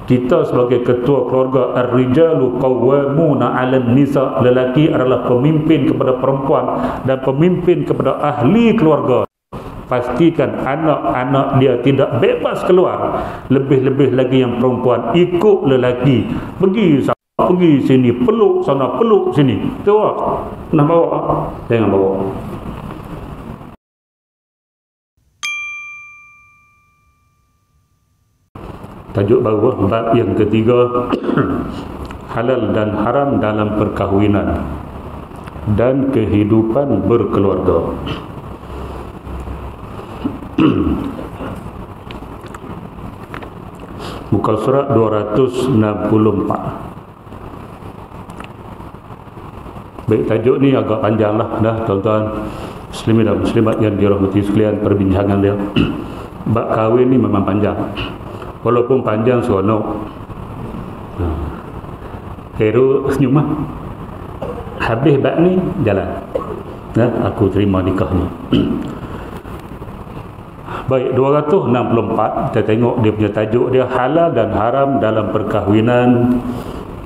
Kita sebagai ketua keluarga, ar-rijalu qawwamuna 'alan nisa, lelaki adalah pemimpin kepada perempuan dan pemimpin kepada ahli keluarga. Pastikan anak-anak dia tidak bebas keluar, lebih-lebih lagi yang perempuan ikut lelaki, pergi sini, peluk sana, peluk sini. Tahu nak bawa? Jangan bawa. Tajuk bawah bab yang ketiga, halal dan haram dalam perkahwinan dan kehidupan berkeluarga. Muka surat 264. Baik, tajuk ni agak panjang lah dah tuan-tuan muslimin dan muslimat yang dirahmati sekalian, perbincangan dia. Bab kahwin ni memang panjang. Walaupun panjang seronok. Hero senyum lah. Habis bab ni jalan. Aku terima nikah ni. Baik, 264 kita tengok dia punya tajuk dia, halal dan haram dalam perkahwinan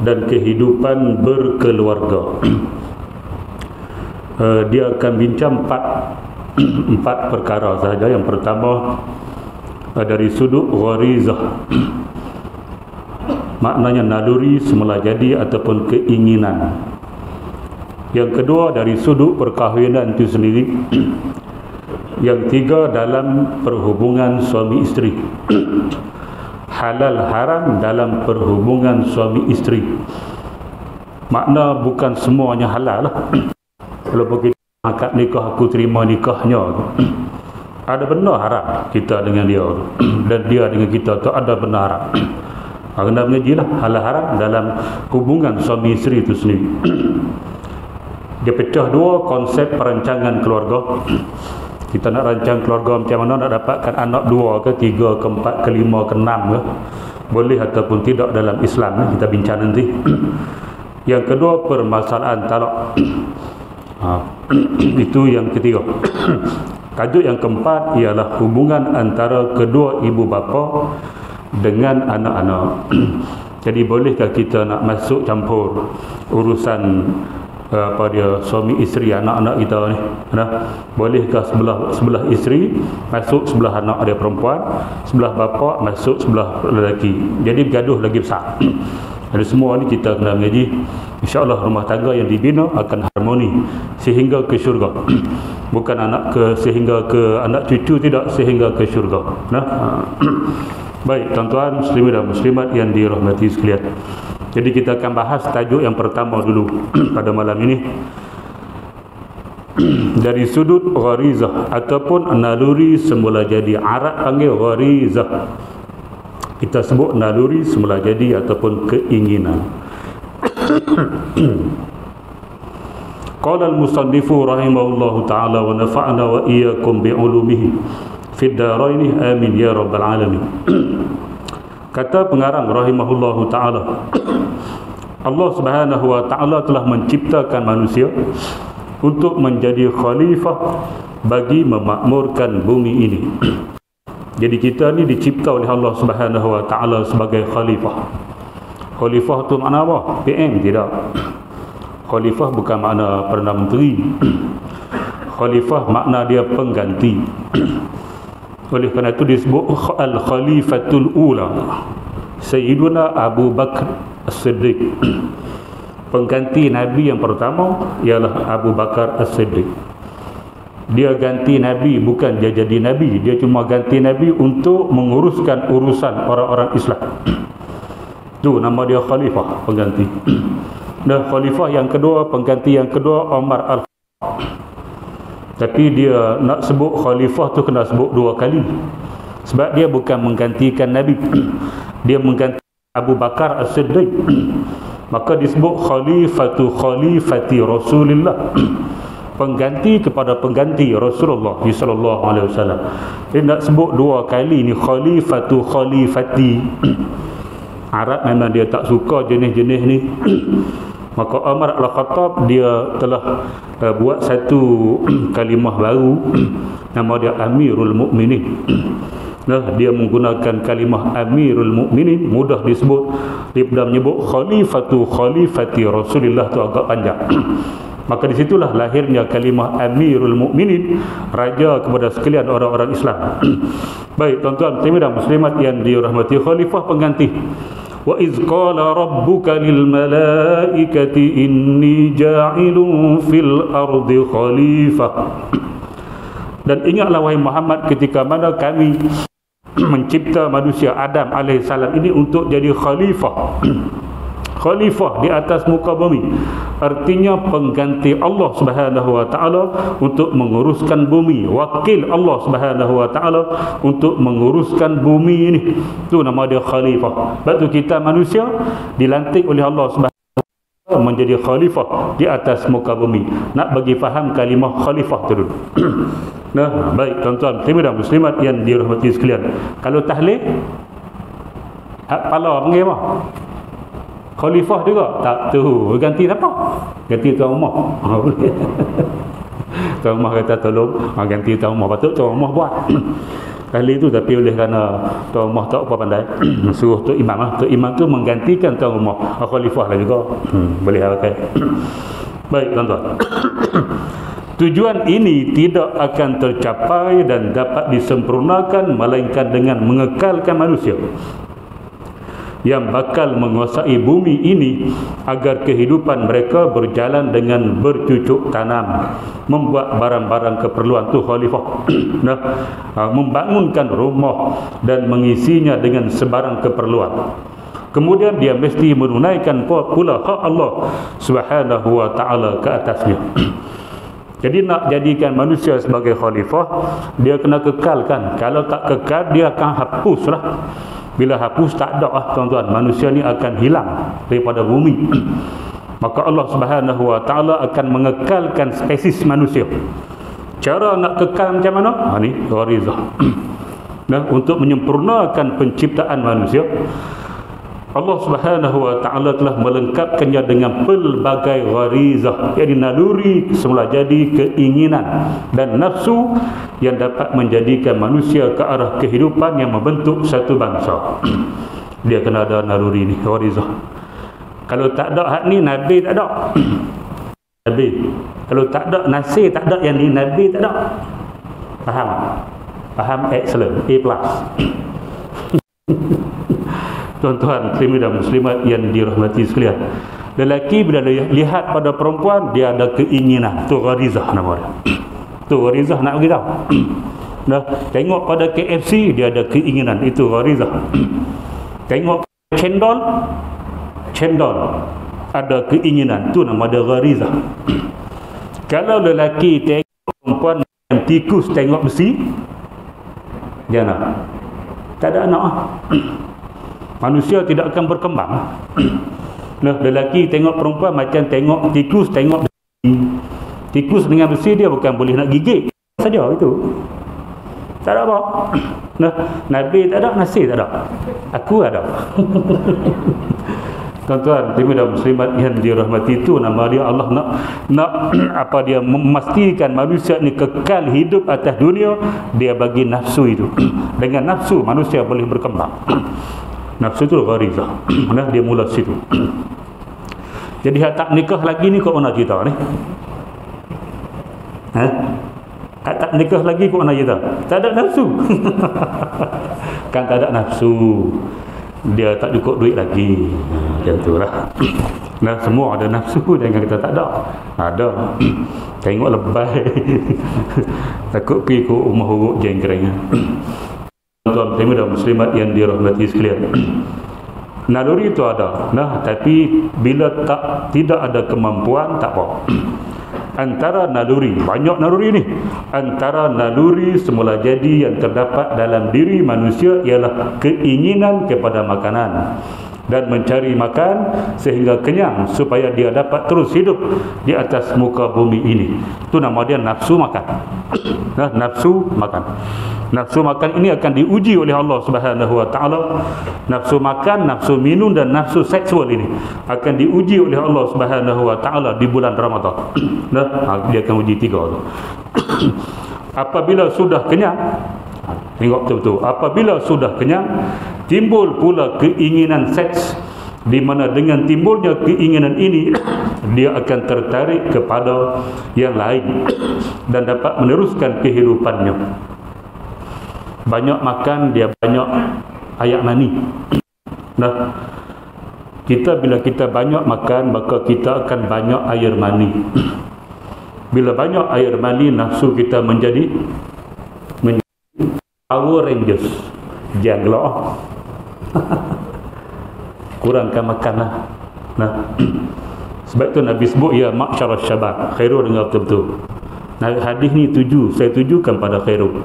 dan kehidupan berkeluarga. Dia akan bincang empat perkara sahaja. Yang pertama, dari sudut gharizah, maknanya naluri semula jadi ataupun keinginan. Yang kedua, dari sudut perkahwinan itu sendiri. Yang tiga, dalam perhubungan suami isteri. Halal haram dalam perhubungan suami isteri. Makna bukan semuanya halal lah. Kalau kita akad nikah, aku terima nikahnya, ada benar haram kita dengan dia dan dia dengan kita tu ada benar haram. Kena mengaji lah halal haram dalam hubungan suami isteri itu sendiri. Dia pecah dua konsep perancangan keluarga. Kita nak rancang keluarga macam mana, nak dapatkan anak dua ke, tiga ke, empat ke, lima ke, enam ke, boleh ataupun tidak dalam Islam, kita bincang nanti. Yang kedua, permasalahan talak. Itu yang ketiga. Tajuk yang keempat ialah hubungan antara kedua ibu bapa dengan anak-anak. Jadi bolehkah kita nak masuk campur urusan suami isteri anak-anak kita ni? Bolehkah sebelah isteri masuk sebelah anak dia perempuan, sebelah bapa masuk sebelah lelaki? Jadi gaduh lagi besar. Jadi semua ni kita kena mengaji. InsyaAllah rumah tangga yang dibina akan harmoni sehingga ke syurga. Bukan sehingga ke anak cucu, tidak, sehingga ke syurga. Baik, tuan-tuan muslimin dan muslimat yang dirahmati sekalian. Jadi kita akan bahas tajuk yang pertama dulu pada malam ini. Dari sudut gharizah ataupun naluri semula jadi. Arab panggil gharizah, kita sebut naluri semula jadi ataupun keinginan. Qala al-musannifu rahimahullahu ta'ala wa nafa'na wa iyyakum bi'ulumihi fid daraini amin ya rabbal alamin. Kata pengarang rahimahullahu ta'ala, Allah subhanahu wa ta'ala telah menciptakan manusia untuk menjadi khalifah bagi memakmurkan bumi ini. Jadi kita ni dicipta oleh Allah subhanahu wa ta'ala sebagai khalifah. Khalifah tu makna apa? PM? Tidak. Khalifah bukan makna Perdana Menteri. Khalifah makna dia pengganti. Oleh kerana itu disebut Al-Khalifatul Ula, Sayyiduna Abu Bakar As-Siddiq. Pengganti Nabi yang pertama ialah Abu Bakar As-Siddiq. Dia ganti Nabi, bukan dia jadi Nabi. Dia cuma ganti Nabi untuk menguruskan urusan orang-orang Islam. Itu nama dia khalifah, pengganti. Dan khalifah yang kedua, pengganti yang kedua, Umar Al-Khattab. Tapi dia nak sebut khalifah tu kena sebut dua kali. Sebab dia bukan menggantikan Nabi. Dia mengganti Abu Bakar As-Siddiq. Maka disebut khalifati Rasulullah. Pengganti kepada pengganti Rasulullah sallallahu alaihi wasallam. Dia nak sebut dua kali ni khalifati. Arab memang dia tak suka jenis-jenis ni. Maka Umar Al-Khattab dia telah buat satu kalimah baru, nama dia Amirul Mukminin. Nah, dia menggunakan kalimah Amirul Mukminin, mudah disebut. Dia pernah menyebut khalifati Rasulullah, tu agak panjang. Maka di situlah lahirnya kalimah Amirul Mukminin, raja kepada sekalian orang-orang Islam. Baik, tuan-tuan dan muslimat yang dirahmati, khalifah pengganti. Wa iz qala rabbuka lil malaikati inni ja'ilun fil ardi khalifah. Dan ingatlah wahai Muhammad, ketika mana kami mencipta manusia Adam alaihissalam ini untuk jadi khalifah. Khalifah di atas muka bumi, artinya pengganti Allah Subhanahu wa taala untuk menguruskan bumi, wakil Allah Subhanahu wa taala untuk menguruskan bumi ini. Itu nama dia khalifah. Sebab tu kita manusia dilantik oleh Allah Subhanahu wa taala menjadi khalifah di atas muka bumi. Nak bagi faham kalimah khalifah tu dulu. Nah, baik tuan-tuan dan muslimat yang dirahmati sekalian. Kalau tahlil hak kepala panggil apa? Khalifah juga? Tak, tu ganti siapa? Ganti tuan rumah. Tuan rumah kata tolong ganti tuan rumah. Patut tuan rumah buat kali itu, tapi oleh kerana tuan rumah tak apa pandai suruh tu imam lah. Tu imam tu menggantikan tuan rumah. Khalifah lah juga. Boleh pakai. Baik tuan-tuan. Tujuan ini tidak akan tercapai dan dapat disempurnakan melainkan dengan mengekalkan manusia yang bakal menguasai bumi ini agar kehidupan mereka berjalan dengan bercucuk tanam, membuat barang-barang keperluan tu khalifah. Nah, membangunkan rumah dan mengisinya dengan sebarang keperluan. Kemudian dia mesti menunaikan pula hak Allah Subhanahu wa taala ke atasnya. Jadi nak jadikan manusia sebagai khalifah, dia kena kekalkan. Kalau tak kekal, dia akan hapuslah. Bila hapus, tak ada lah tuan-tuan, manusia ni akan hilang daripada bumi. Maka Allah Subhanahu wa taala akan mengekalkan spesies manusia. Cara nak kekal macam mana? Ni gharizah. Nah, untuk menyempurnakan penciptaan manusia, Allah Subhanahu wa taala telah melengkapkannya dengan pelbagai gharizah, yakni naluri semula jadi, keinginan dan nafsu yang dapat menjadikan manusia ke arah kehidupan yang membentuk satu bangsa. Dia kena ada naluri ni, gharizah. Kalau tak ada hak ni, nabi tak ada. Nabi. Kalau tak ada nasir, tak ada yang ni, nabi tak ada. Faham? Faham? Excellent. A+. Tuan-tuan dan muslimat yang dirahmati sekalian, lelaki bila lihat pada perempuan, dia ada keinginan. Tu gharizah nama dia. Tu gharizah nak beritahu. Dah tengok pada KFC, dia ada keinginan. Itu gharizah. Tengok cendol ada keinginan. Tu nama dia gharizah. Kalau lelaki tengok perempuan yang tikus tengok besi, dia nak. Tak ada anak. Manusia tidak akan berkembang. Nah, lelaki tengok perempuan macam tengok tikus tengok besi. Tikus dengan besi dia bukan boleh nak gigit saja itu. Tak ada apa. Nah, Nabi tak ada, nasir tak ada. Aku ada. Tuan-tuan dan muslimat yang dirahmati, itu nama dia. Allah nak apa, dia memastikan manusia ni kekal hidup atas dunia, dia bagi nafsu itu. Dengan nafsu manusia boleh berkembang. Nafsu tu gharizah. Nah, dia mula situ. Jadi hak tak nikah lagi ni kau mana cerita ni? Hak tak nikah lagi kau mana cerita? Tak ada nafsu. Kan tak ada nafsu, dia tak cukup duit lagi. Macam tu lah. Nah, semua ada nafsu, jangan kita tak ada. Ada. Tengok lebay. Takut pergi ke rumah huruk jengkreng. Tuan-tuan dan muslimat yang dirahmati sekalian, naluri itu ada. Nah, tapi bila tidak ada kemampuan, tak apa. Antara naluri, banyak naluri ni. Antara naluri semula jadi yang terdapat dalam diri manusia ialah keinginan kepada makanan dan mencari makan sehingga kenyang supaya dia dapat terus hidup di atas muka bumi ini. Itu nama dia nafsu makan. Nah, nafsu makan. Nafsu makan ini akan diuji oleh Allah Subhanahu wa taala. Nafsu makan, nafsu minum dan nafsu seksual ini akan diuji oleh Allah Subhanahu wa taala di bulan Ramadan. Nah, dia akan uji tiga tu. Apabila sudah kenyang, Tengok betul-betul. Apabila sudah kenyang, timbul pula keinginan seks, di mana dengan timbulnya keinginan ini dia akan tertarik kepada yang lain dan dapat meneruskan kehidupannya. Banyak makan, dia banyak air mani. Nah, bila kita banyak makan, maka kita akan banyak air mani. Bila banyak air mani, nafsu kita menjadi Power Rangers. Jaglah. Kurangkan makanlah. Nah, sebab itu Nabi sebut, ya ma'syarasy syabab. Khairul dengar betul-betul. Nah, hadis ni saya tujukan pada Khairul.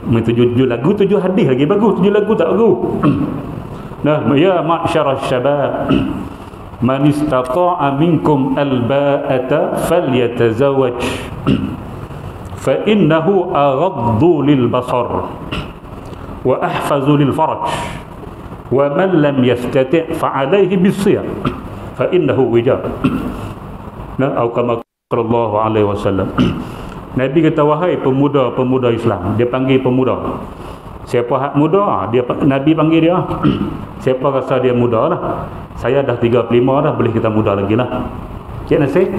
Tujuh lagu, 7 hadis lagi bagus, 7 lagu tak bagus. Nah, ya ma'syarasy syabab, man istata'a minkum alba'ata falyatazawwaj fa innahu aghaddu lil basar wa ahfazu lil faraj wa man lam yastati' fa alayhi bis-siyam fa innahu wijab. Nah, atau kama sallallahu alaihi wasallam. Nabi kata, wahai pemuda-pemuda Islam. Dia panggil pemuda. Siapa hak muda, Nabi panggil dia. Siapa rasa dia muda lah, saya dah 35 dah, boleh kita muda lagi lah. Cik Nasir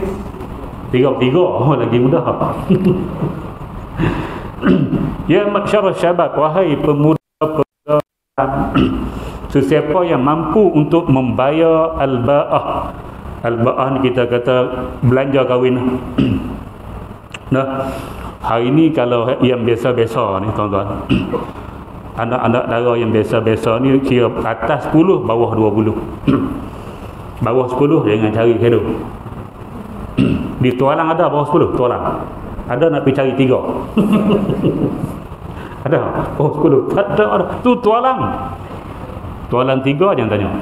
33 lagi muda. Ya ma'syarasy syabab, wahai pemuda-pemuda, sesiapa yang mampu untuk membayar al-ba'ah. Al-ba'ah ni kita kata belanja kahwin. Nah, hari ni kalau yang biasa-biasa ni tuan-tuan, anak-anak dara yang biasa-biasa ni kira atas 10, bawah 20. Bawah 10 jangan cari hidup. Di Tualang ada bawah 10, Tualang. Ada nak pergi cari 3. Ada bawah 10. Ada. Tu Tualang. Tualang 3 jangan tanya.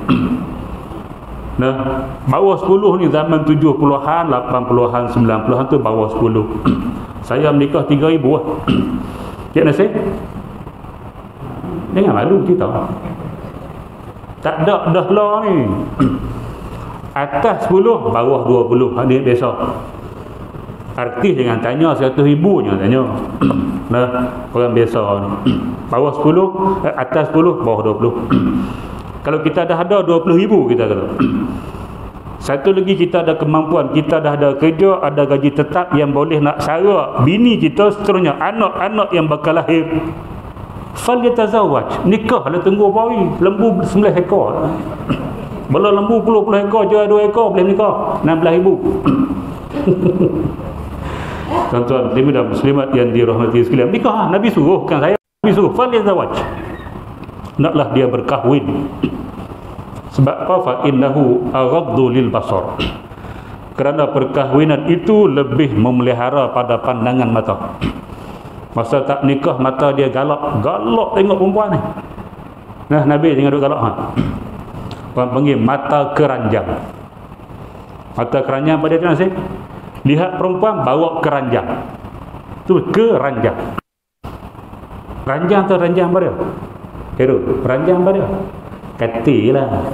Nah, bawah 10 ni zaman 70-an, 80-an, 90-an tu bawah 10. Saya menikah 3,000 lah. Cik Nasir, jangan malu kita. Tak ada dah lah ni. Atas 10, bawah 20. Ini biasa. Artis jangan tanya 100,000, jangan tanya. Nah, orang biasa ni. Bawah 10, atas 10, bawah 20. Kalau kita dah ada 20,000, kita kata. Satu lagi, kita ada kemampuan, kita dah ada kerja, ada gaji tetap yang boleh nak sara bini kita, seterusnya anak-anak yang bakal lahir. Falyatazawwaj, nikahlah, tunggu bawi. Lembu 9 ekor. Bila lembu 10 ekor, jual 2 ekor, boleh nikah 16,000. Tuan-tuan dan muslimat yang dirahmati sekalian, nikah Nabi suruh, bukan saya. Nabi suruh, falyatazawwaj, naklah dia berkahwin. Sebab apa? Fa innahu aghaddu lil basar. Kerana perkahwinan itu lebih memelihara pada pandangan mata. Masa tak nikah, mata dia galak tengok perempuan ni. Nah, Nabi tengok galak ha. Orang panggil mata keranjang. Mata keranjang pada dia nasi. Lihat perempuan bawa keranjang. Tu keranjang. Ranjang atau ranjang pada? Hero, ranjang pada? Katil lah.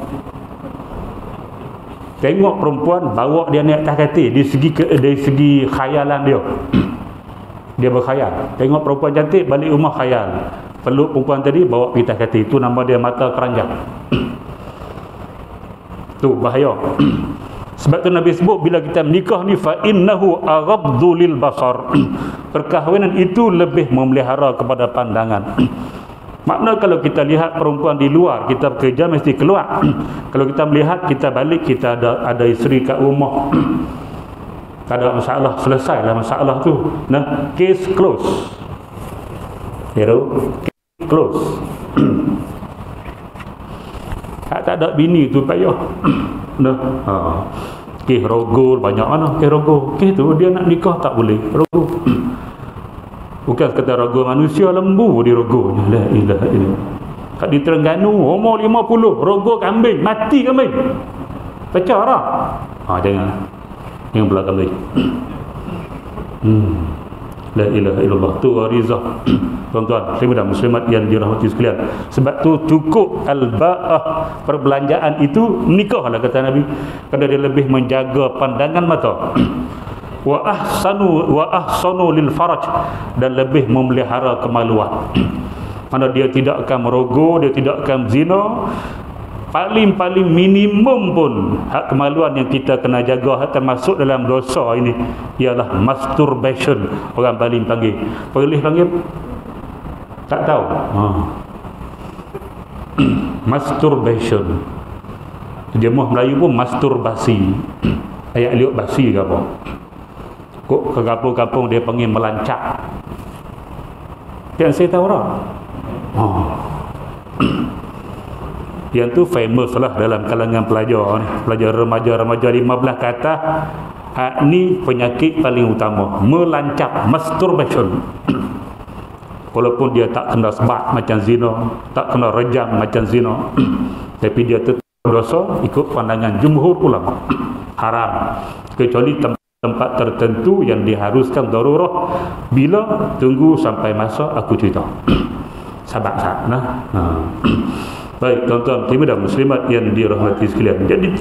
Tengok perempuan, bawa dia naik atas katil. Dari segi khayalan dia, dia berkhayal. Tengok perempuan cantik, balik rumah khayal. Peluk perempuan tadi, bawa pergi atas katil. Itu nama dia mata keranjang. Tu bahaya. Sebab tu Nabi sebut, bila kita menikah ni, fa innahu aghaddu lil basar. Perkahwinan itu lebih memelihara kepada pandangan. Makna kalau kita lihat perempuan di luar, kita bekerja mesti keluar. Kalau kita melihat, kita balik, kita ada isteri kat rumah, tak ada masalah, selesailah masalah tu. Nah, case close. Hero, case close. Tak ada bini tu payah. Nah, kes rogol banyak mana, kes rogol. Kes tu dia nak nikah tak boleh, rogol. Bukan sekadar rogo manusia, lembu di rogonya. La ilaha illallah. Kat di Terengganu, umur 50, rogo kambing, mati kambing. Pecah dah. Jangan. Yang pula kambing. La ilaha illallah. Tu warizah. Tuan-tuan, muslimin muslimat yang dirahmati sekalian. Sebab tu cukup al-ba'ah, perbelanjaan itu nikahlah kata Nabi. Kerana dia lebih menjaga pandangan mata. wa ahsanu lil faraj, dan lebih memelihara kemaluan. Mana dia tidak akan merogoh, dia tidak akan zina. Paling minimum pun hak kemaluan yang kita kena jaga, termasuk dalam dosa ini, ialah masturbation. Orang Bali panggil, Perlis panggil tak tahu. Masturbation. Jemaah Melayu pun masturbasi. Ayat liuk basi ke apa? Kok ke kampung-kampung dia panggil melancak. Yang saya tahu orang. Yang tu famous lah dalam kalangan pelajar ni. Pelajar remaja 15 ke atas. Ni penyakit paling utama, melancap, masturbation. Walaupun dia tak kena sebat macam zina, tak kena rejam macam zina, tapi dia tetap dosa ikut pandangan jumhur ulama. Haram, kecuali tempat tertentu yang diharuskan darurah. Bila? Tunggu sampai masa aku cerita. Sabar. Baik, tuan-tuan dan muslimat yang dirahmati sekalian. Jadi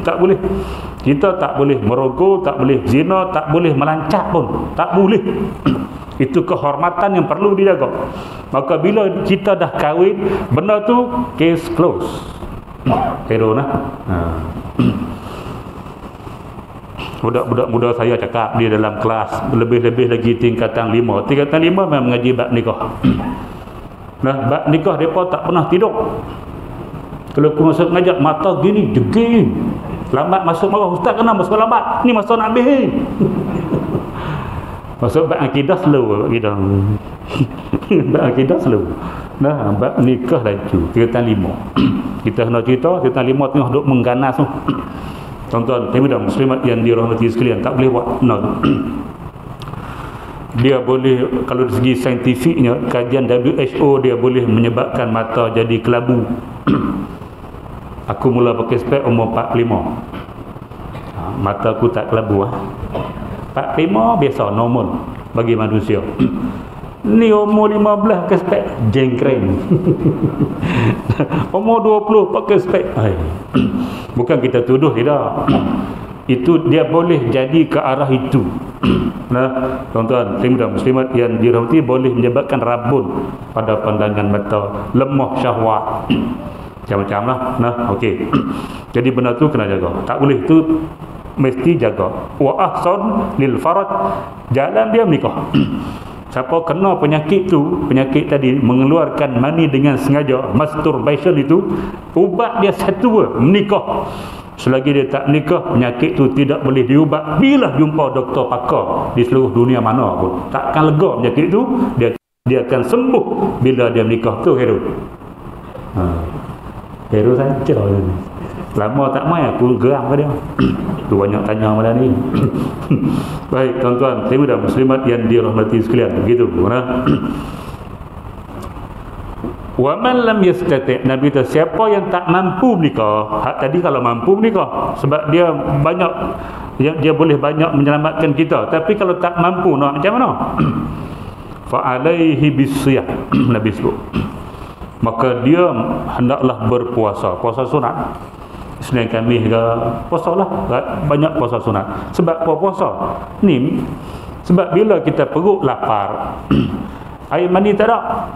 kita tak boleh merogoh, tak boleh zina, tak boleh melancap pun, tak boleh. Itu kehormatan yang perlu dijaga. Maka bila kita dah kahwin, benda tu case close. Hero nah. Budak-budak muda saya cakap di dalam kelas, lebih-lebih lagi tingkatan 5. Tingkatan 5 memang mengaji bab nikah. Nah, bab nikah mereka tak pernah tidur. Kalau aku masuk ngajak mata gini, jeging. Lambat masuk marah, ustaz kena masuk lambat. Ni masa nak habis. Masuk bab akidah slow, akidah. Bab akidah slow. Nah, bab nikah laju, tingkatan 5. Kita kena cerita, tingkatan 5 tengah duk mengganas tu. Tuan-tuan dan muslimat yang dirahmati sekalian, tak boleh buat no. Dia boleh, kalau dari segi saintifiknya, kajian WHO, dia boleh menyebabkan mata jadi kelabu. Aku mula pakai spek umur 45. Mata aku tak kelabu 45 biasa, normal bagi manusia. Ni umur 15 pakai spek jengkreng. Umur 20 pakai spek. Bukan kita tuduh, tidak. Itu dia boleh jadi ke arah itu. Nah, tuan-tuan dan muslimat yang dirahmati, boleh menyebabkan rabun pada pandangan mata, lemah syahwat, macam-macam lah. Nah, okey. Jadi benda tu kena jaga. Tak boleh, tu mesti jaga. Wa ahsan lil faraj, jalan dia menikah. Siapa kena penyakit tu, penyakit tadi mengeluarkan mani dengan sengaja, masturbation itu, ubat dia satu, menikah. Selagi dia tak nikah, penyakit tu tidak boleh diubat. Bila jumpa doktor pakar di seluruh dunia mana pun, takkan lega penyakit tu. Dia akan sembuh bila dia menikah. Tu hero. Hero saja ni. Lama tak main aku geram ke dia. Tu banyak tanya pada ni. Baik, tuan-tuan dan muslimat yang dirahmati sekalian, begitu. Wa man lam yastati', Nabi kata siapa yang tak mampu menikah. Hak tadi kalau mampu menikah, sebab dia banyak, dia boleh banyak menyelamatkan kita. Tapi kalau tak mampu, nak macam mana? Fa alaihi bisiyah, Nabi sebut, maka dia hendaklah berpuasa. Puasa sunat, Senin Khamis ke, puasalah, banyak puasa sunat. Sebab apa puasa ni? Sebab bila kita perut lapar, air mani tak ada.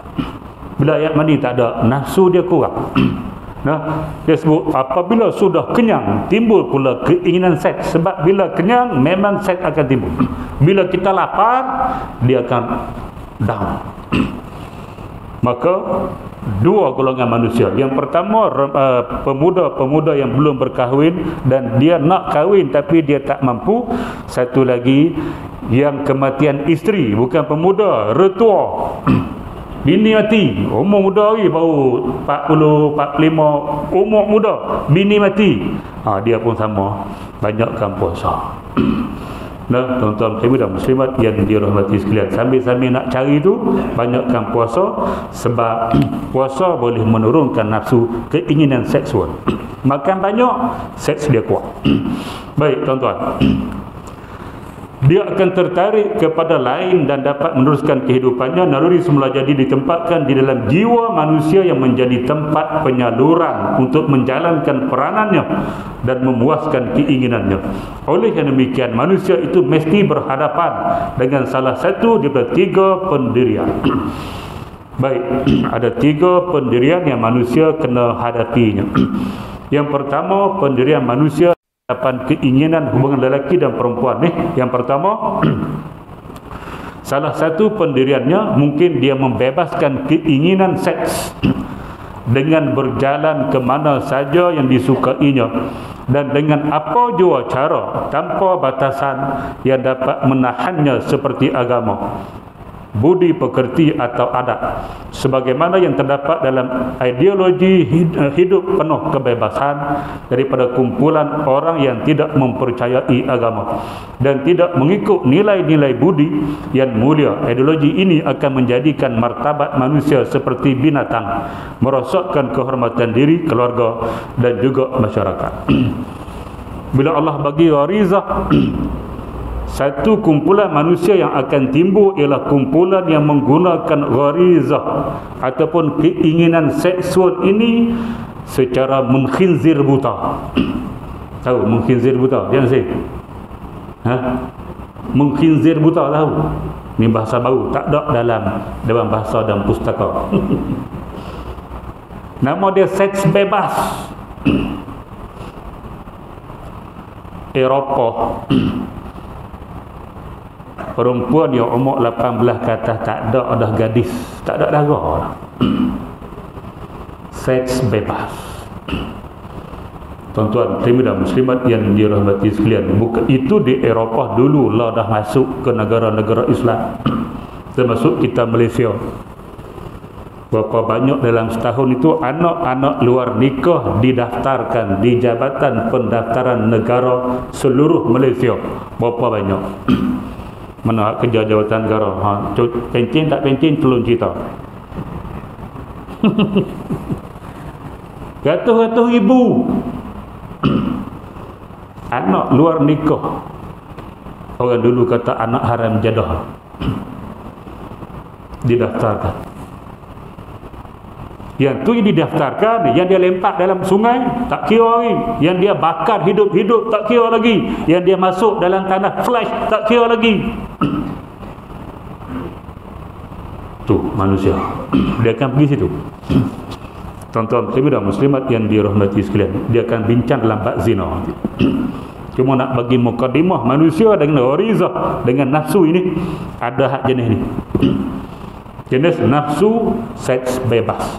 Bila air mani tak ada, nafsu dia kurang. Nah, dia sebut apabila sudah kenyang, timbul pula keinginan seks. Sebab bila kenyang, memang seks akan timbul. Bila kita lapar, dia akan down. Maka dua golongan manusia. Yang pertama, pemuda-pemuda yang belum berkahwin dan dia nak kahwin tapi dia tak mampu. Satu lagi, yang kematian isteri, bukan pemuda, retua. Bini mati, umur muda lagi, baru 40, 45, umur muda, bini mati. Dia pun sama, banyakkan puasa. Nah, tuan-tuan dan muslimat yang dirahmati sekalian, sambil-sambil nak cari tu, banyakkan puasa. Sebab puasa boleh menurunkan nafsu, keinginan seksual. Makan banyak, seks dia kuat. Baik, tuan-tuan, dia akan tertarik kepada lain dan dapat meneruskan kehidupannya. Naluri semula jadi ditempatkan di dalam jiwa manusia yang menjadi tempat penyaluran untuk menjalankan peranannya dan memuaskan keinginannya. Oleh yang demikian, manusia itu mesti berhadapan dengan salah satu daripada 3 pendirian. Baik, ada 3 pendirian yang manusia kena hadapinya. Yang pertama, pendirian manusia hadapan keinginan hubungan lelaki dan perempuan ni. Yang pertama, salah satu pendiriannya mungkin dia membebaskan keinginan seks dengan berjalan ke mana saja yang disukainya dan dengan apa jua cara, tanpa batasan yang dapat menahannya seperti agama, budi pekerti atau adat, sebagaimana yang terdapat dalam ideologi hidup penuh kebebasan daripada kumpulan orang yang tidak mempercayai agama dan tidak mengikut nilai-nilai budi yang mulia. Ideologi ini akan menjadikan martabat manusia seperti binatang, merosakkan kehormatan diri, keluarga dan juga masyarakat. Bila Allah bagi gharizah, satu kumpulan manusia yang akan timbul ialah kumpulan yang menggunakan gharizah ataupun keinginan seksual ini secara mengkhinzir buta. Tahu mengkhinzir buta? Jangan say. Mengkhinzir buta tahu? Ini bahasa baru, tak ada dalam bahasa dan pustaka. Nama dia seks bebas. Eropah. Perempuan yang umur 18 ke atas tak ada dah gadis, tak ada darah. Seks bebas. Tuan-tuan dan muslimat yang dirahmati sekalian, bukan itu di Eropah dulu lah dah masuk ke negara-negara Islam, termasuk kita Malaysia. Berapa banyak dalam setahun itu anak-anak luar nikah didaftarkan di Jabatan Pendaftaran Negara seluruh Malaysia. Berapa banyak? Mana kerja Jabatan Negara? Pencin tak pencin, tolong cerita. Ratus-ratus ribu anak luar nikah. Orang dulu kata anak haram jadah didaftarkan. Yang tu yang didaftarkan, yang dia lempak dalam sungai tak kira lagi, yang dia bakar hidup-hidup tak kira lagi, yang dia masuk dalam tanah flash tak kira lagi. Tu manusia dia akan pergi situ. Tuan-tuan dan muslimat yang dirahmati sekalian, dia akan bincang dalam bab zina. Cuma nak bagi mukadimah, manusia dengan gharizah, dengan nafsu ini ada hak jenis ni. Jenis nafsu seks bebas.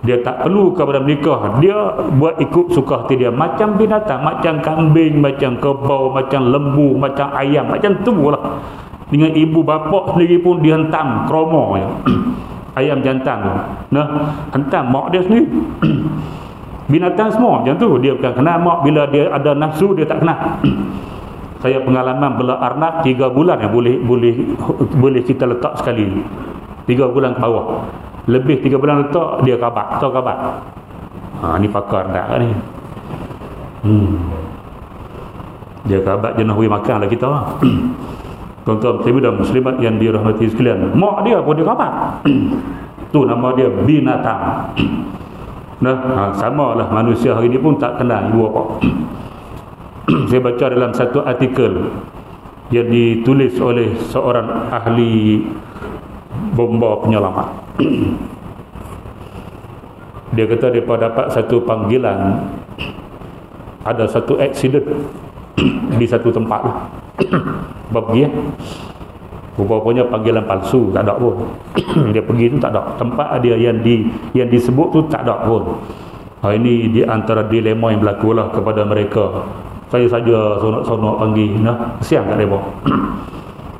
Dia tak perlu kepada menikah, dia buat ikut suka hati dia, macam binatang, macam kambing, macam kerbau, macam lembu, macam ayam, macam tu lah. Dengan ibu bapa sendiri pun dihentam kromo ya. Ayam jantan tu, nah, hentam mak dia sendiri. Binatang semua macam tu, dia bukan kenal mak, bila dia ada nafsu dia tak kenal. Saya pengalaman bela arnab 3 bulan yang boleh kita letak sekali. 3 bulan ke bawah. Lebih 3 bulan letak dia kabat, tahu kabat. Ni pakar arnab ni. Dia kabat jenah hui makan lah kita. Tuan-tuan dan muslimat yang dirahmati sekalian, mak dia pun dia kabat. Tu nama dia binatang. Nah, samalah manusia hari ni pun tak kenal ibu bapa. Saya baca dalam satu artikel yang ditulis oleh seorang ahli bomba penyelamat. Dia kata dia dapat satu panggilan, ada satu aksiden di satu tempat lah. Pergi rupanya panggilan palsu, tak ada pun. Dia pergi tu tak ada, tempat dia yang disebut tu tak ada pun. Ini di antara dilema yang berlaku lah kepada mereka. Saya saja sonok-sonok panggil, kesian kat mereka.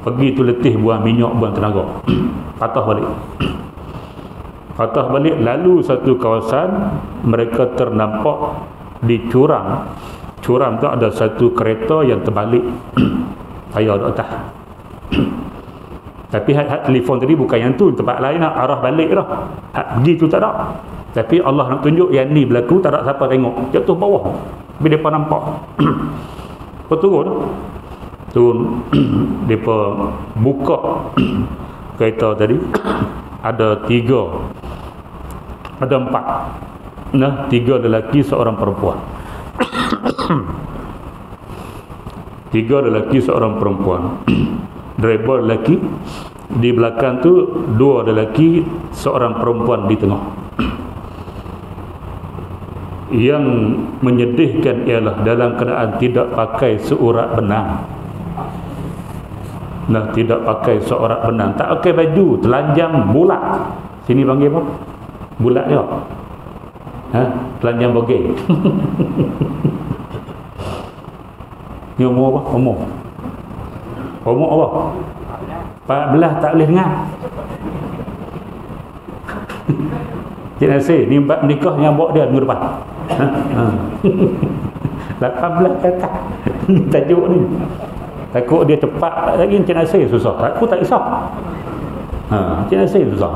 Pergi tu letih, buang minyak, buang tenaga. Patah balik, lalu satu kawasan mereka ternampak di curang tu ada satu kereta yang terbalik. Saya ada atas. Tapi hak telefon tadi bukan yang tu, tempat lain lah, arah balik dah. Hak pergi tu tak ada. Tapi Allah nak tunjuk yang ni berlaku, tak ada siapa tengok. Jatuh bawah. Tapi mereka nampak. Berturun. tu depa buka kereta tadi ada 4, nah 3 lelaki seorang perempuan. 3 lelaki seorang perempuan. Driver lelaki, di belakang tu 2 lelaki seorang perempuan di tengah. Yang menyedihkan ialah dalam keadaan tidak pakai seurat benang. Nah, tidak pakai seurat benang, tak pakai baju, telanjang bulat. Sini panggil apa? Bulat je. Telanjang bogey. Ni umur apa? Umur apa? 14 tak boleh dengar. Cik Nasir, ni nikah yang bawa dia minggu depan. 18 kata tajuk ni. Takut dia cepat lagi Cik Nasir susah. Aku tak risau. Cik Nasir susah.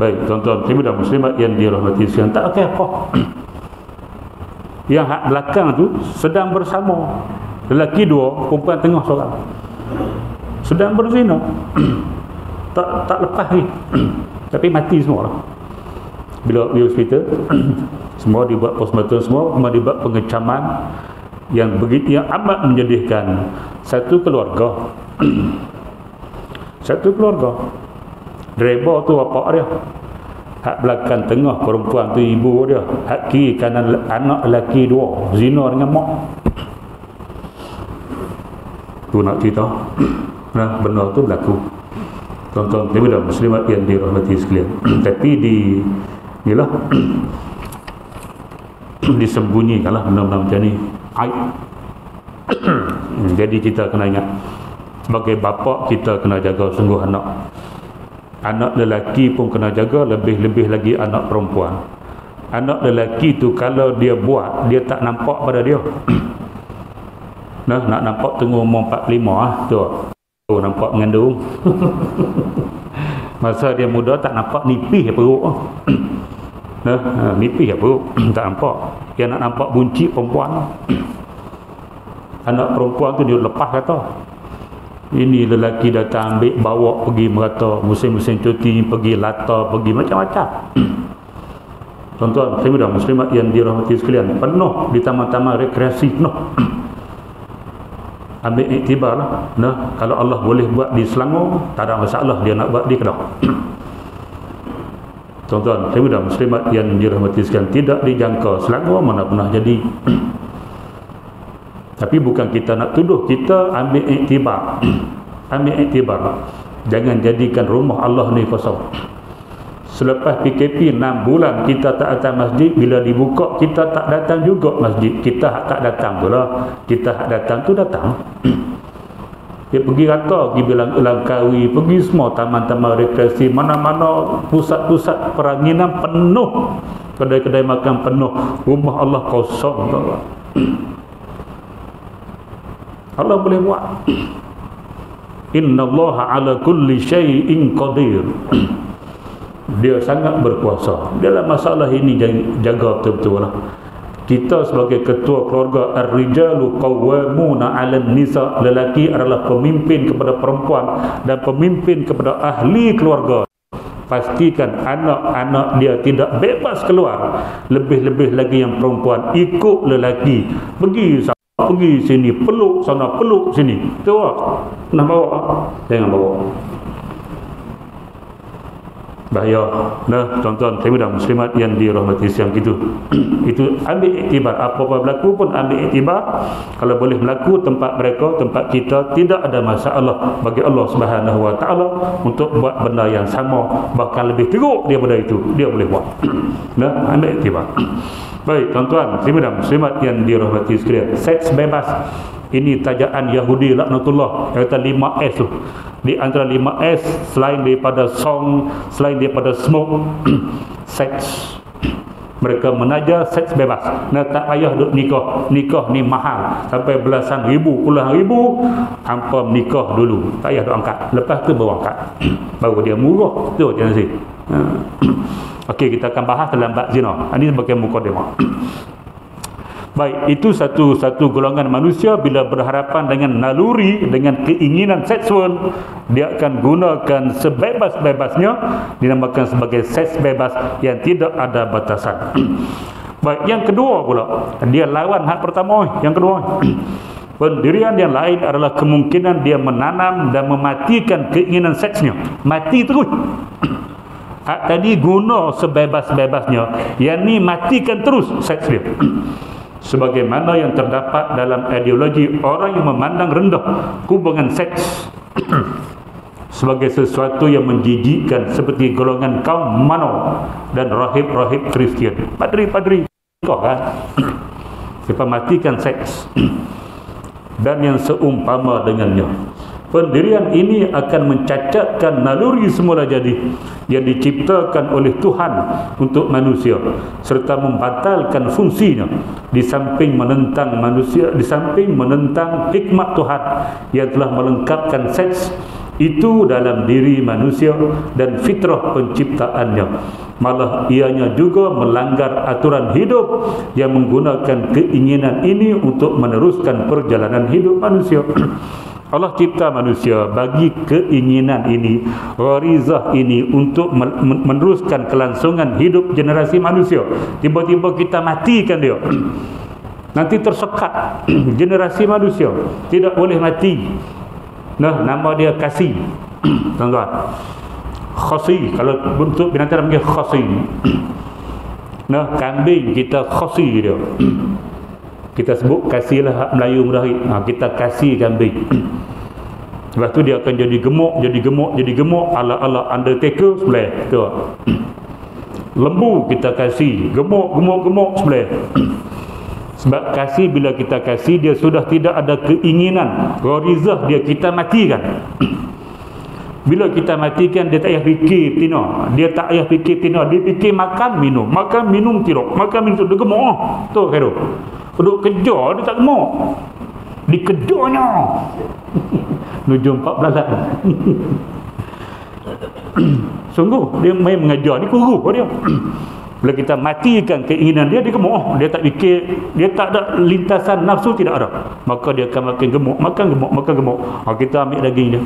Baik, tuan-tuan dan muslimat yang dirahmati sekalian, tak pakai apa. Yang hak belakang tu sedang bersama lelaki 2, perempuan tengah seorang, sedang berzina. tak lepas ni. Tapi mati semua lah. Bila pergi hospital, semua dibuat postmortem, semua dibuat pengecaman yang begitu, yang amat menyedihkan. Satu keluarga driver tu bapak dia, hak belakang tengah perempuan tu ibu dia, hak kiri kanan anak lelaki 2 zina dengan mak. Tu nak cerita. Nah, benda tu berlaku, tuan-tuan dan muslimat yang dirahmati sekalian. Tapi inilah disembunyikanlah benda-benda macam ni, aib. Jadi kita kena ingat, sebagai bapa kita kena jaga sungguh anak lelaki pun kena jaga, lebih-lebih lagi anak perempuan. Anak lelaki tu kalau dia buat, dia tak nampak pada dia. Nah, nak nampak tunggu umur 45 tu nampak mengandung. Masa dia muda tak nampak, nipis perut. Nah, nipis perut tak nampak. Yang nak nampak buncit perempuan. Anak perempuan tu dia lepas kata, ini lelaki datang ambil bawa pergi merata, musim-musim cuti pergi Lata, pergi macam-macam. Tuan-tuan dan muslimat yang dirahmati sekalian, penuh di taman-taman rekreasi penuh. Ambil iktibar lah. Nah, kalau Allah boleh buat di Selangor, tak ada masalah dia nak buat di Kedah. Tuan-tuan dan muslimat yang dirahmati sekalian, tidak dijangka Selangor mana pernah jadi. Tapi bukan kita nak tuduh, kita ambil iktibar. Jangan jadikan rumah Allah ni kosong. Selepas PKP 6 bulan kita tak datang masjid, bila dibuka kita tak datang juga masjid. Kita tak datang pula. Kita datang tu datang. Dia pergi rata, pergi Langkawi, pergi semua taman-taman rekreasi, mana-mana pusat-pusat peranginan penuh, kedai-kedai makan penuh, rumah Allah kosong. Allah boleh buat. Innallaha ala kulli syai'in qadir. Dia sangat berkuasa. Dalam masalah ini jaga betul-betul lah. Kita sebagai ketua keluarga, ar-rijalu qawwamuna 'alan nisa, lelaki adalah pemimpin kepada perempuan dan pemimpin kepada ahli keluarga. Pastikan anak-anak dia tidak bebas keluar. Lebih-lebih lagi yang perempuan ikut lelaki, pergi sini, peluk sana, peluk sini. Tu nak bawa, jangan bawa. Bahaya. Nah, tuan-tuan dan muslimat yang dirahmati siang itu. Itu ambil iktibar, apa-apa berlaku pun ambil iktibar. Kalau boleh berlaku tempat mereka, tempat kita, tidak ada masalah bagi Allah Subhanahu wa taala untuk buat benda yang sama, bahkan lebih teruk daripada itu, dia boleh buat. Nah, ambil iktibar. Baik, tuan-tuan dan muslimat yang dirahmati sekalian, seks bebas ini tajaan Yahudi laknatullah, kata 5S tu. Di antara 5S, selain daripada song, selain daripada smoke, seks. Mereka menaja seks bebas. Nah, tak payah duk nikah. Nikah ni mahal, sampai belasan ribu, puluhan ribu. Hampa nikah dulu, tak payah duk angkat. Lepas tu baru angkat, baru dia murah. Tu jangan sih. Okey, kita akan bahas dalam bab zina. Ini sebagai mukadimah. Baik, itu satu golongan manusia bila berhadapan dengan naluri, dengan keinginan seksual, dia akan gunakan sebebas-bebasnya, dinamakan sebagai seks bebas yang tidak ada batasan. Baik, yang kedua pula, dia lawan hak pertama. Yang kedua, pendirian yang lain adalah kemungkinan dia menanam dan mematikan keinginan seksnya. Mati terus. Hak tadi guna sebebas-bebasnya, yang ni matikan terus seks dia. Sebagaimana yang terdapat dalam ideologi orang yang memandang rendah hubungan seks sebagai sesuatu yang menjijikkan, seperti golongan kaum Mano dan rahib-rahib Kristian. Padri-padri kau kan siapa matikan seks dan yang seumpama dengannya. Pendirian ini akan mencacatkan naluri semula jadi yang diciptakan oleh Tuhan untuk manusia, serta membatalkan fungsinya, di samping menentang manusia, di samping menentang hikmat Tuhan yang telah melengkapkan seks itu dalam diri manusia dan fitrah penciptaannya. Malah ianya juga melanggar aturan hidup yang menggunakan keinginan ini untuk meneruskan perjalanan hidup manusia. Allah cipta manusia bagi keinginan ini, gharizah ini, untuk meneruskan kelangsungan hidup generasi manusia. Tiba-tiba kita matikan dia, nanti tersekat generasi manusia, tidak boleh mati. Nah, nama dia kasih. Tuan-tuan, khasi, kalau bentuk binatang panggil khasi. Nah, kambing kita khasi dia. Kita sebut kasihlah hak Melayu mudahik. Kita kasih kambing. Lepas tu dia akan jadi gemuk ala-ala Undertaker sebelah tu. Lembu kita kasih, gemuk sebelah. Sebab kasih, bila kita kasih, dia sudah tidak ada keinginan, gharizah dia, kita matikan. Bila kita matikan, dia tak payah fikir tina. Dia tak payah fikir tina, dia fikir makan minum tidak. Makan minum dia gemuk. Tu kira. Duduk kejar dia tak gemuk. Dikejarnya. Nuju 14. Sungguh dia main mengajar ni guru dia. Bila kita matikan keinginan dia, dia gemuk. Dia tak fikir, dia tak ada lintasan nafsu, tidak ada. Maka dia akan makin gemuk, makan gemuk. Kita ambil daging dia.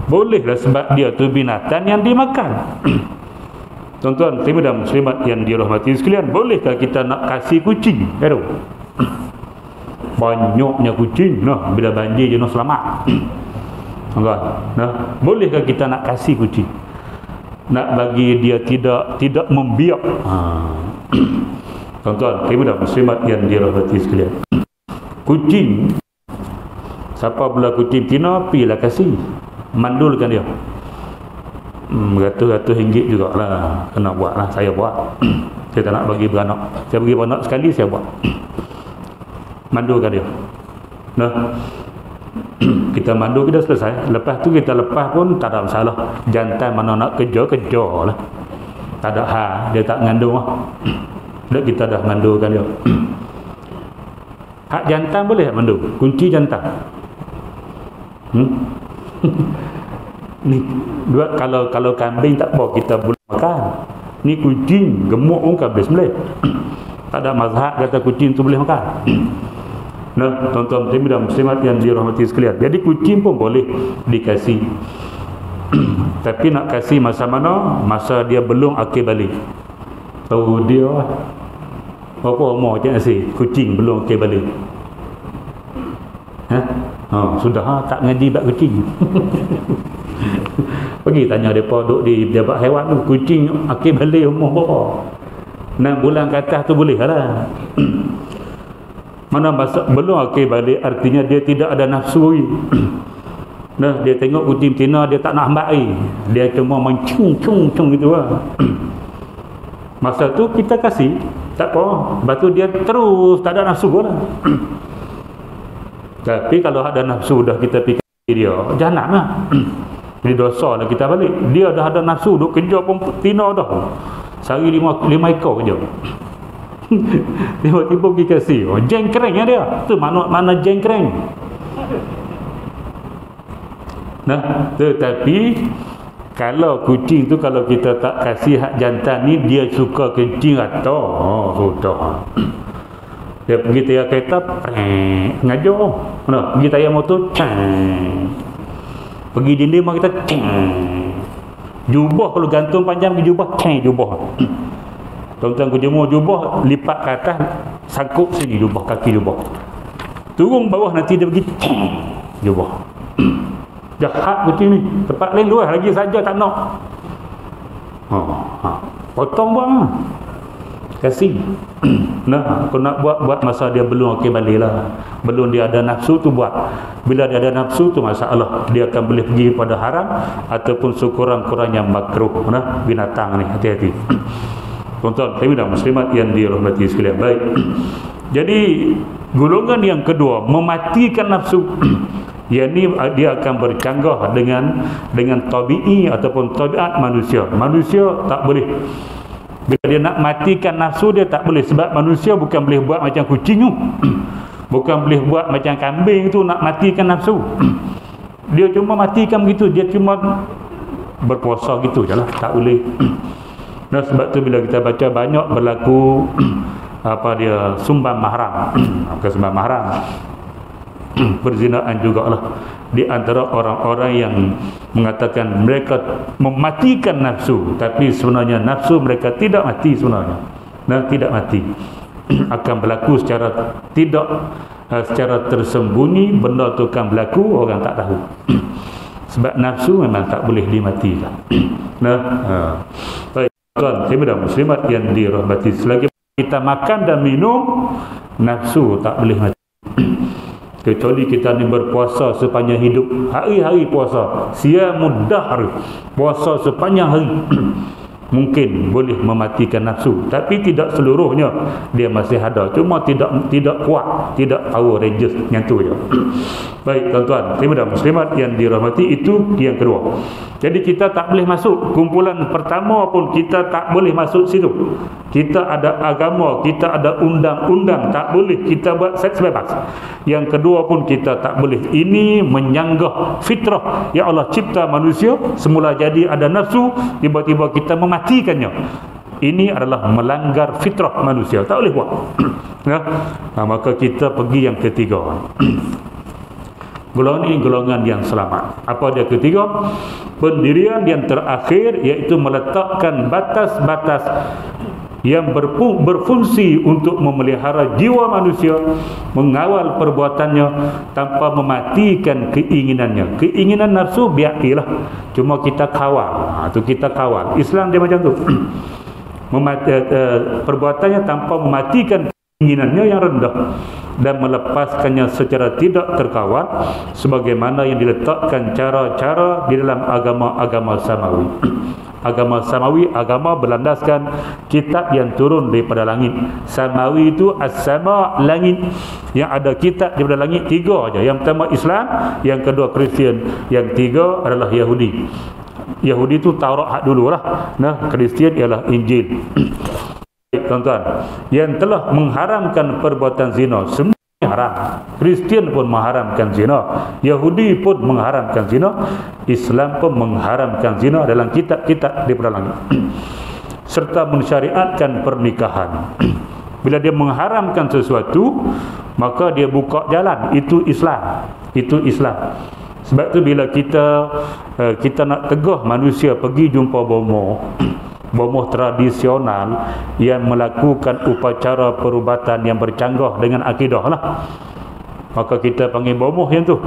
Bolehlah, sebab dia tu binatang yang dimakan. Tuan-tuan, muslimin dan muslimat yang dirahmati sekalian, bolehkah kita nak kasih kucing? Aduh. Banyaknya kucing, nah, bila banjir je nak selamat. Tuan-tuan, nah, bolehkah kita nak kasih kucing? Nak bagi dia tidak membiak. Tuan-tuan, muslimin dan muslimat yang dirahmati sekalian, kucing, siapa pula kucing tina, pilah kasih, mandulkan dia. Ratus-ratus ringgit jugalah kena buat lah. Saya buat. Saya tak nak bagi beranak. Saya bagi beranak sekali, saya buat. Mandulkan dia. Nah, kita mandu, kita selesai. Lepas tu kita lepas pun tak ada masalah. Jantan mana nak kejar lah. Tak ada dia tak ngandung lah. Dah kita dah mandulkan dia. Hak jantan boleh tak mandu? Kunci jantan. Ni dua, kalau kambing tak apa, kita boleh makan. Ni kucing gemuk pun kan boleh sembelih. Tak ada mazhab kata kucing tu boleh makan. Nah, tuan-tuan muslimin dan muslimat yang dirahmati sekalian, jadi kucing pun boleh dikasih. Tapi nak kasih masa mana? Masa dia belum akil balik. Tahu dia apa umur je nasi kucing belum akil balik. Sudah tak ngaji bab kucing. Pergi tanya mereka duduk di jabat haiwan tu, kucing akil balik umur berapa? 6 bulan ke atas tu boleh lah. Mana masa belum akil balik, artinya dia tidak ada nafsu. Nah, dia tengok kucing betina, dia tak nak hambat air, dia cuma mencung gitu lah. Masa tu kita kasih, tak apa. Lepas tu dia terus tak ada nafsu lah. Tapi kalau ada nafsu dah kita fikir dia, jangan lah. Ini dosa lah kita balik. Dia dah ada nafsu, duk kejar pun tina dah. Sehari 5 ekor kejar. Tiba-tiba pergi kasih. Jengkreng dia. Tu mana jengkreng. Nah, tetapi Kalau kucing tu kalau kita tak kasih hak jantan ni, dia suka kencing atau sudah. Dia pergi tayar kereta, ngajar. Mana? Pergi tayar motor, pergi dinding rumah kita, jubah kalau gantung panjang ke jubah, jubah. Tuan-tuan kejemur jubah, lipat ke atas, sangkut sini jubah, kaki jubah. Turun bawah nanti dia pergi, jubah. Jahat kucing ni. Tempat lain luas lagi saja tak nak. Potong buang lah. Kasih. Nah, aku nak buat masa dia belum okey balik lah. Belum dia ada nafsu tu buat. Bila dia ada nafsu tu masalah. Dia akan boleh pergi pada haram ataupun sekurang-kurangnya makruh. Nah, binatang ni, hati-hati. Tuan-tuan, kami dan muslimat yang dirahmati sekalian. Baik. Jadi golongan yang kedua, mematikan nafsu. Yang ni dia akan bercanggah dengan tabi'i ataupun tabiat manusia. Manusia tak boleh. Bila dia nak matikan nafsu, dia tak boleh. Sebab manusia bukan boleh buat macam kucing tu. Bukan boleh buat macam kambing tu nak matikan nafsu. Dia cuma matikan begitu. Dia cuma berpuasa gitu je lah. Tak boleh. Nah, sebab tu bila kita baca banyak berlaku sumbang mahram. Bukan sumbang mahram, perzinaan jugalah di antara orang-orang yang mengatakan mereka mematikan nafsu, tapi sebenarnya nafsu mereka tidak mati sebenarnya. Dan tidak mati. Akan berlaku secara tersembunyi, benda tu akan berlaku, orang tak tahu. Sebab nafsu memang tak boleh dimatikan. Baik, tuan, ibu dan muslimat yang dirahmati, selagi kita makan dan minum, nafsu tak boleh mati. Kecuali kita ni berpuasa sepanjang hidup, hari-hari puasa, siamud dahr, puasa sepanjang hari, mungkin boleh mematikan nafsu, tapi tidak seluruhnya. Dia masih ada, cuma tidak kuat, tidak power rangers yang tu je. Baik, tuan-tuan, ibu dan muslimat yang dirahmati, itu yang kedua. Jadi kita tak boleh masuk kumpulan pertama pun, kita tak boleh masuk situ. Kita ada agama, kita ada undang-undang, tak boleh kita buat seks bebas. Yang kedua pun kita tak boleh. Ini menyanggah fitrah yang Allah cipta manusia. Semula jadi ada nafsu, tiba-tiba kita mematikannya. Ini adalah melanggar fitrah manusia, tak boleh buat. Maka kita pergi yang ketiga. Golongan ini golongan yang selamat. Apa dia ketiga? Pendirian yang terakhir, iaitu meletakkan batas-batas yang berfungsi untuk memelihara jiwa manusia, mengawal perbuatannya tanpa mematikan keinginannya. Keinginan nafsu biarlah, cuma kita kawal. Itu kita kawal. Islam dia macam tu. Perbuatannya tanpa mematikan keinginannya yang rendah dan melepaskannya secara tidak terkawal, sebagaimana yang diletakkan cara-cara di dalam agama-agama samawi. Agama samawi, agama berlandaskan kitab yang turun daripada langit. Samawi itu as-sama, langit. Yang ada kitab daripada langit tiga aja. Yang pertama Islam, yang kedua Kristian, yang tiga adalah Yahudi. Yahudi itu Taurat hak dululah. Kristian ialah Injil. Tuan-tuan, yang telah mengharamkan perbuatan zina, semua haram. Kristian pun mengharamkan zina, Yahudi pun mengharamkan zina, Islam pun mengharamkan zina dalam kitab-kitab daripada langit. Serta mensyariatkan pernikahan. Bila dia mengharamkan sesuatu, maka dia buka jalan. Itu Islam. Itu Islam. Sebab tu bila kita nak tegah manusia pergi jumpa bomoh tradisional yang melakukan upacara perubatan yang bercanggah dengan akidah lah, maka kita panggil bomoh yang tu.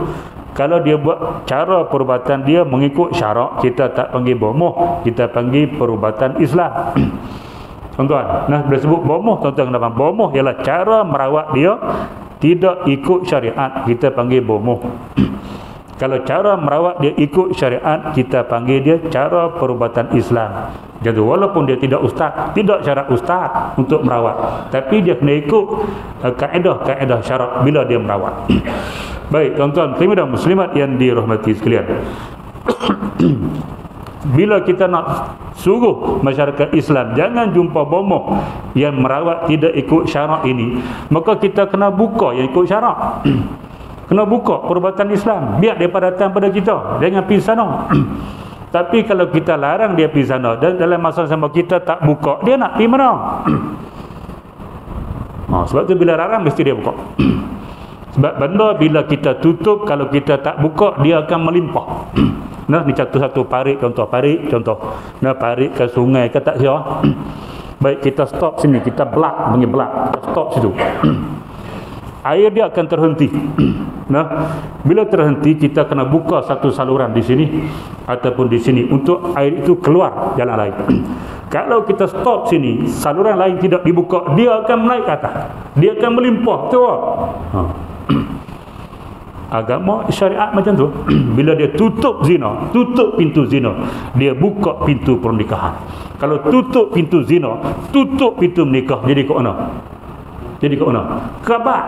Kalau dia buat cara perubatan dia mengikut syarak, kita tak panggil bomoh, kita panggil perubatan Islam. Tuan-tuan, bila sebut bomoh, tuan-tuan kena faham, bomoh ialah cara merawat dia tidak ikut syariat, kita panggil bomoh. Kalau cara merawat dia ikut syariat, kita panggil dia cara perubatan Islam. Jadi walaupun dia tidak ustaz, tidak syarat ustaz untuk merawat, tapi dia kena ikut kaedah-kaedah syarak bila dia merawat. Baik, tuan-tuan, muslimin dan muslimat yang dirahmati sekalian. Bila kita nak suruh masyarakat Islam jangan jumpa bomoh yang merawat tidak ikut syarak ini, maka kita kena buka yang ikut syarak. Kena buka perubatan Islam, biar mereka datang pada kita, jangan pergi sana. Tapi kalau kita larang dia pergi sana dan dalam masa sama kita tak buka, dia nak pergi mana? Sebab tu bila larang mesti dia buka. Sebab benda bila kita tutup, kalau kita tak buka, dia akan melimpah. Nah, ni satu parit contoh. Nah, parit ke sungai ke tak siapa. Baik, kita stop sini, kita belak, kita stop situ. Air dia akan terhenti. Nah, bila terhenti, kita kena buka satu saluran di sini ataupun di sini untuk air itu keluar jalan lain. Kalau kita stop sini, saluran lain tidak dibuka, dia akan naik ke atas. Dia akan melimpah. Tu. Agama syariat macam tu. Bila dia tutup zina, tutup pintu zina, dia buka pintu pernikahan. Kalau tutup pintu zina, tutup pintu menikah, jadi ke mana? Jadi ke mana? Kebak.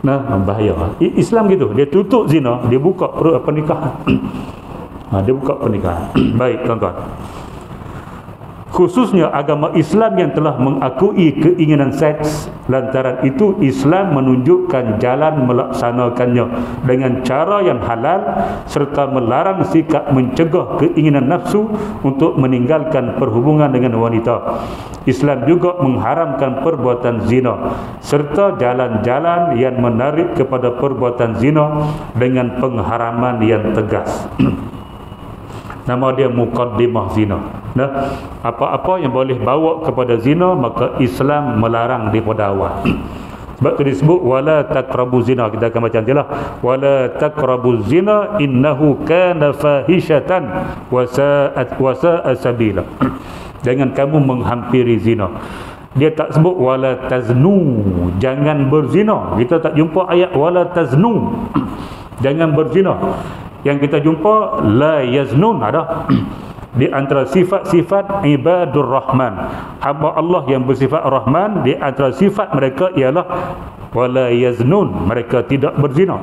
Nah, bahaya. Islam gitu, dia tutup zina, dia buka pernikahan. Dia buka pernikahan. Baik, tuan-tuan. Khususnya agama Islam yang telah mengakui keinginan seks, lantaran itu Islam menunjukkan jalan melaksanakannya dengan cara yang halal serta melarang sikap mencegah keinginan nafsu untuk meninggalkan perhubungan dengan wanita. Islam juga mengharamkan perbuatan zina serta jalan-jalan yang menarik kepada perbuatan zina dengan pengharaman yang tegas. Nama dia muqaddimah zina. Nah, apa-apa yang boleh bawa kepada zina, maka Islam melarang daripada awal. Sebab tu disebut wala taqrabu zina. Kita akan baca nantilah. Wala taqrabu zina innahu kana fahishatan wa sa'a sabila. Jangan kamu menghampiri zina. Dia tak sebut wala taznu, jangan berzina. Kita tak jumpa ayat wala taznu, jangan berzina. Yang kita jumpa la yaznun ada. Di antara sifat-sifat ibadur rahman, hamba Allah yang bersifat rahman, di antara sifat mereka ialah wala yaznun, mereka tidak berzina.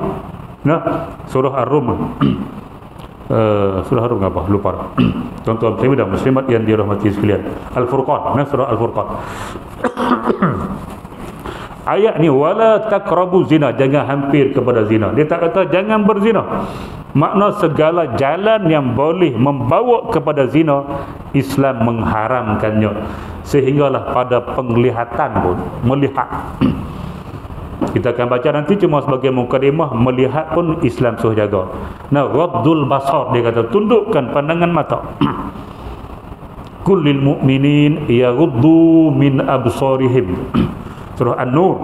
Nah, surah Ar-Rum. Surah Ar-Rum apa? Lupa. Tuan-tuan muslimin dan muslimat yang dirahmati sekalian. Al-Furqan, nah surah Al-Furqan. Ayat ni wala taqrabu zina, jangan hampir kepada zina. Dia tak kata jangan berzina. Makna segala jalan yang boleh membawa kepada zina, Islam mengharamkannya. Sehinggalah pada penglihatan pun, melihat. Kita akan baca nanti cuma sebagai mukadimah, melihat pun Islam suruh jaga. Nah, ghaddul basar, dia kata tundukkan pandangan mata. Kullil mu'minin yaghuddu min absarihim. Surah An-Nur.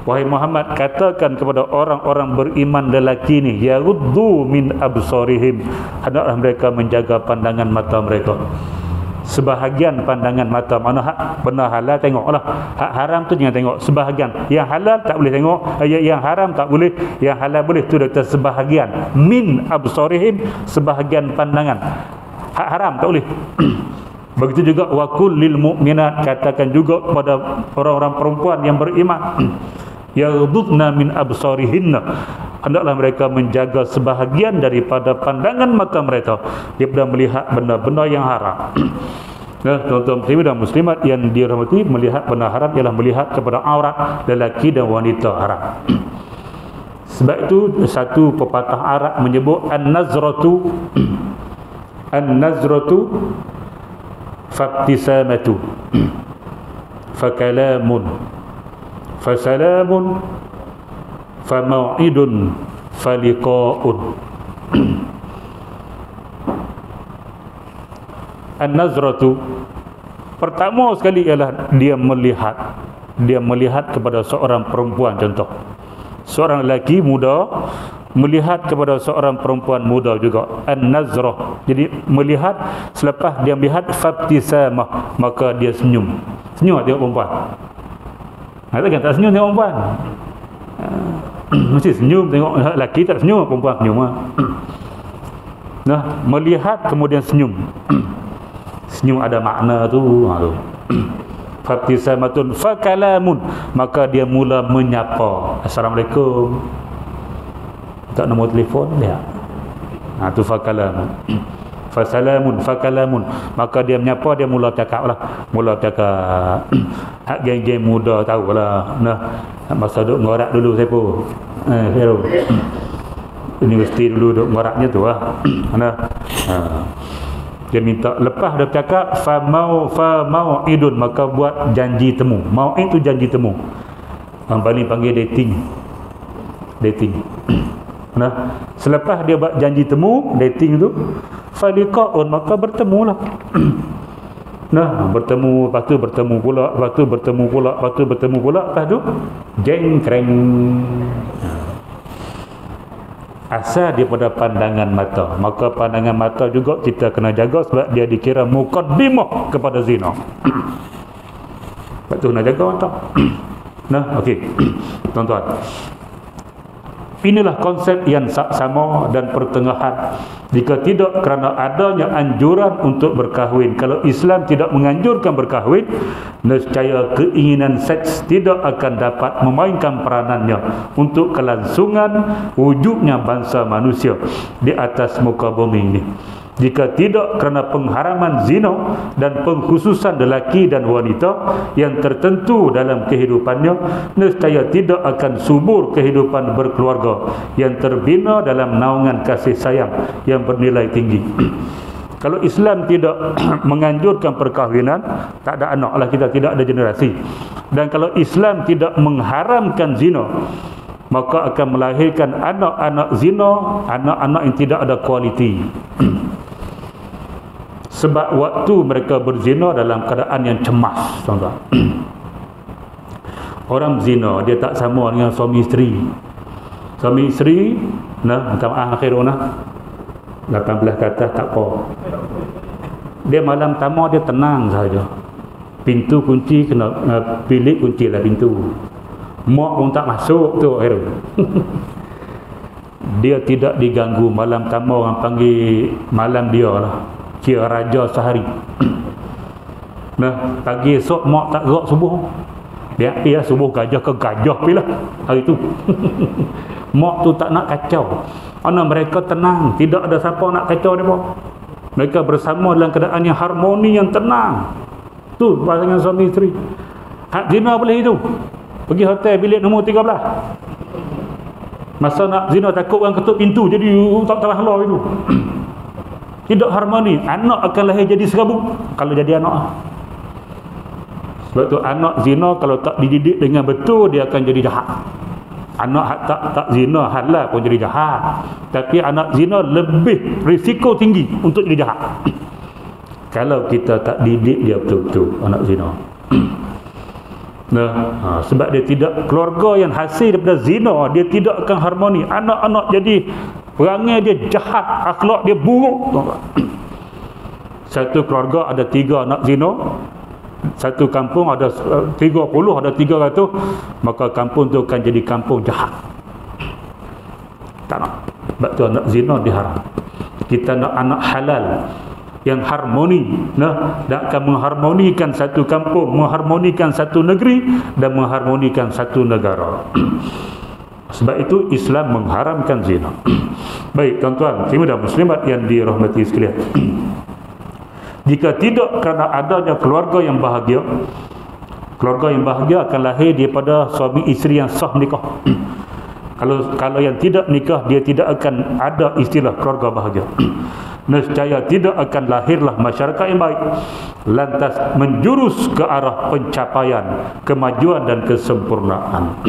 Wahai Muhammad, katakan kepada orang-orang beriman lelaki ni, yaghuddu min absarihim, hendaklah mereka menjaga pandangan mata mereka. Sebahagian pandangan mata, mana hak benar halal tengoklah, hak haram tu jangan tengok. Sebahagian yang halal tak boleh tengok, yang haram tak boleh, yang halal boleh. Tu doktor sebahagian min absarihim, sebahagian pandangan. Hak haram tak boleh. Begitu juga wa kullil mu'minat, katakan juga kepada orang-orang perempuan yang beriman, yaghdudna min absarihinna, hendaklah mereka menjaga sebahagian daripada pandangan mata mereka daripada melihat benda-benda yang haram. Nah, tuan-tuan muslimin dan muslimat yang dirahmati, melihat benda haram ialah melihat kepada aurat lelaki dan wanita haram. Sebab itu satu pepatah Arab menyebut an-nazratu fabtisamatu fakalamun fasalamun famau'idun faliqa'un. An-nazratu, pertama sekali ialah dia melihat kepada seorang perempuan. Contoh, seorang lelaki muda melihat kepada seorang perempuan muda juga, an-nazrah. Jadi melihat, selepas dia melihat fabtisamah, maka dia senyum tengok perempuan. Kan tak senyum tengok perempuan, mesti senyum tengok lelaki, tak senyum perempuan senyum. Nah, melihat kemudian senyum. Senyum ada makna tu. Fabtisamatun fakalamun, maka dia mula menyapa, assalamualaikum. Tak nombor telefon dia. Tu fakalamun. Fasalamun fakalamun, maka dia menyapa, dia mula cakap lah. Mula cakap. Hak geng-geng muda tahulah. Nah, masa duk ngorak dulu saya pun. Hero. Universiti dulu duk meraknya tu lah. Dia minta lepas dia cakap fa mau'idun, maka buat janji temu. Mau'id tu janji temu. Orang Bali panggil dating. Selepas dia buat janji temu, dating tu, fa liqa'un, maka bertemulah. Bertemu, lepas tu bertemu pula, lepas tu bertemu pula, lepas tu bertemu pula, lepas tu jengkreng. Asal daripada pandangan mata, maka pandangan mata juga kita kena jaga sebab dia dikira muqaddimah kepada zina. Sebab tu kena jaga mata. Okey. Tuan-tuan, inilah konsep yang sama dan pertengahan. Jika tidak kerana adanya anjuran untuk berkahwin, kalau Islam tidak menganjurkan berkahwin, nescaya keinginan seks tidak akan dapat memainkan peranannya untuk kelangsungan wujudnya bangsa manusia di atas muka bumi ini. Jika tidak kerana pengharaman zina dan pengkhususan lelaki dan wanita yang tertentu dalam kehidupannya, nescaya tidak akan subur kehidupan berkeluarga yang terbina dalam naungan kasih sayang yang bernilai tinggi. Kalau Islam tidak menganjurkan perkahwinan, tak ada anak lah kita, tidak ada generasi. Dan kalau Islam tidak mengharamkan zina, maka akan melahirkan anak-anak zina, anak-anak yang tidak ada kualiti. Sebab waktu mereka berzina dalam keadaan yang cemas, tuan-tuan. Orang zina dia tak sama dengan suami isteri. Suami isteri, minta maaf akhir 18 ke atas tak apa. Dia malam pertama dia tenang saja. Pintu kunci kena bilik kunci lah pintu. Mak pun tak masuk tu akhir. Dia tidak diganggu. Malam pertama orang panggil malam dia lah, kira raja sehari. Pagi esok mak tak gerak subuh. Dia pergi subuh gajah ke gajah pergi lah hari tu. Mak tu tak nak kacau. Anak mereka tenang, tidak ada siapa nak kacau mereka. Mereka bersama dalam keadaan yang harmoni, yang tenang. Tu pasangan suami isteri. Hak zina boleh itu. Pergi hotel bilik nombor 13. Masa nak zina takut orang ketuk pintu, jadi tak halau itu. Tidak harmoni. Anak akan lahir jadi serabut kalau jadi anak. Sebab tu anak zina kalau tak dididik dengan betul, dia akan jadi jahat. Anak tak zina halal pun jadi jahat. Tapi anak zina lebih risiko tinggi untuk jadi jahat kalau kita tak didik dia betul-betul anak zina. Sebab dia tidak, keluarga yang hasil daripada zina, dia tidak akan harmoni. Anak-anak jadi perangai dia jahat, akhlak dia buruk. Satu keluarga ada 3 anak zina, satu kampung ada 30, ada 300, maka kampung tu akan jadi kampung jahat. Tak nak. Sebab tu anak zina diharam. Kita nak anak halal yang harmoni, dan akan mengharmonikan satu kampung, mengharmonikan satu negeri, dan mengharmonikan satu negara. Sebab itu Islam mengharamkan zina. Baik tuan-tuan, muslimin dan muslimat yang dirahmati sekalian. Jika tidak kerana adanya keluarga yang bahagia, keluarga yang bahagia akan lahir daripada suami isteri yang sah nikah. Kalau yang tidak nikah, dia tidak akan ada istilah keluarga bahagia. Nescaya tidak akan lahirlah masyarakat yang baik, lantas menjurus ke arah pencapaian kemajuan dan kesempurnaan.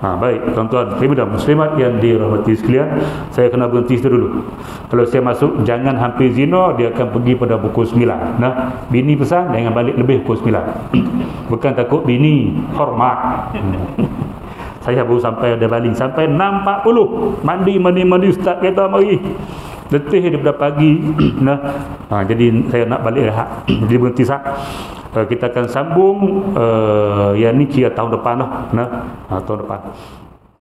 Baik tuan-tuan dan muslimat yang dirahmati sekalian, saya kena berhenti dulu. Kalau saya masuk jangan hampir zina, dia akan pergi pada pukul 9. Bini pesan jangan balik lebih pukul 9. Bukan takut bini, hormat. Saya baru sampai ada baling sampai 6.40. Mandi ustaz kata mari. Letih daripada pagi. Jadi saya nak balik rehat. Jadi berhenti sah. Kita akan sambung yang ni kira tahun depan lah. Tahun depan.